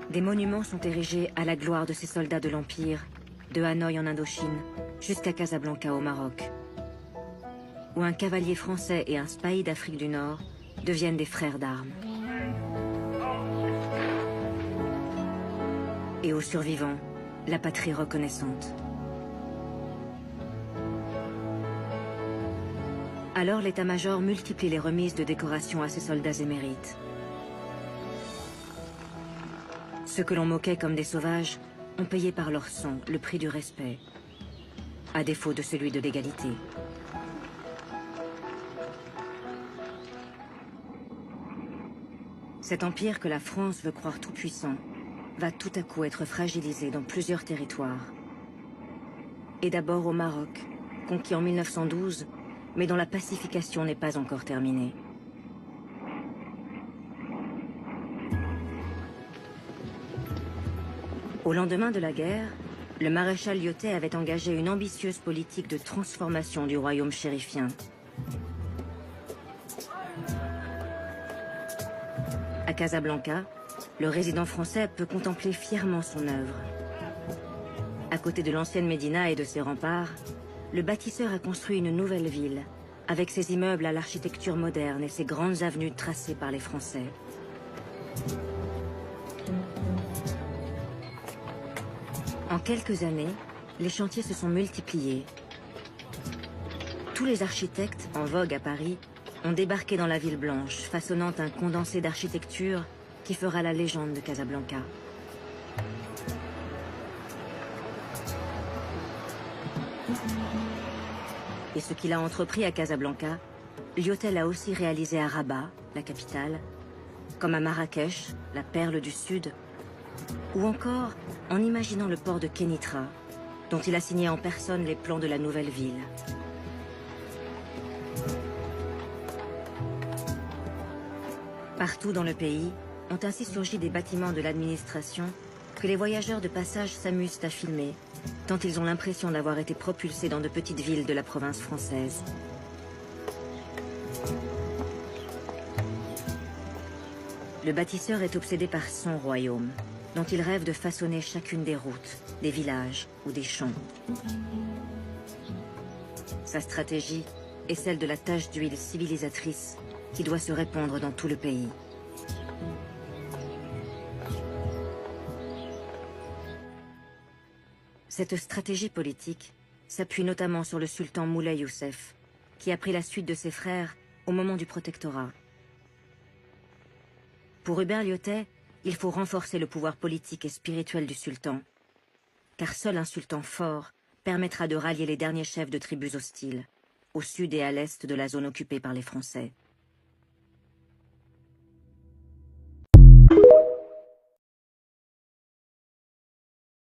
Des monuments sont érigés à la gloire de ces soldats de l'Empire, de Hanoï en Indochine jusqu'à Casablanca au Maroc, où un cavalier français et un spahi d'Afrique du Nord deviennent des frères d'armes. Et aux survivants, la patrie reconnaissante. Alors l'état-major multiplie les remises de décorations à ses soldats émérites. Ceux que l'on moquait comme des sauvages ont payé par leur sang le prix du respect, à défaut de celui de l'égalité. Cet empire que la France veut croire tout-puissant va tout à coup être fragilisé dans plusieurs territoires. Et d'abord au Maroc, conquis en 1912, mais dont la pacification n'est pas encore terminée. Au lendemain de la guerre, le maréchal Lyautey avait engagé une ambitieuse politique de transformation du royaume chérifien. À Casablanca, le résident français peut contempler fièrement son œuvre. À côté de l'ancienne Médina et de ses remparts, le bâtisseur a construit une nouvelle ville, avec ses immeubles à l'architecture moderne et ses grandes avenues tracées par les Français. En quelques années, les chantiers se sont multipliés. Tous les architectes en vogue à Paris ont débarqué dans la ville blanche, façonnant un condensé d'architecture qui fera la légende de Casablanca. Et ce qu'il a entrepris à Casablanca, Lyautey l'a aussi réalisé à Rabat, la capitale, comme à Marrakech, la perle du Sud, ou encore en imaginant le port de Kénitra, dont il a signé en personne les plans de la nouvelle ville. Partout dans le pays, ont ainsi surgi des bâtiments de l'administration que les voyageurs de passage s'amusent à filmer, tant ils ont l'impression d'avoir été propulsés dans de petites villes de la province française. Le bâtisseur est obsédé par son royaume, dont il rêve de façonner chacune des routes, des villages ou des champs. Sa stratégie est celle de la tache d'huile civilisatrice qui doit se répandre dans tout le pays. Cette stratégie politique s'appuie notamment sur le sultan Moulay Youssef, qui a pris la suite de ses frères au moment du protectorat. Pour Hubert Lyautey, il faut renforcer le pouvoir politique et spirituel du sultan, car seul un sultan fort permettra de rallier les derniers chefs de tribus hostiles, au sud et à l'est de la zone occupée par les Français.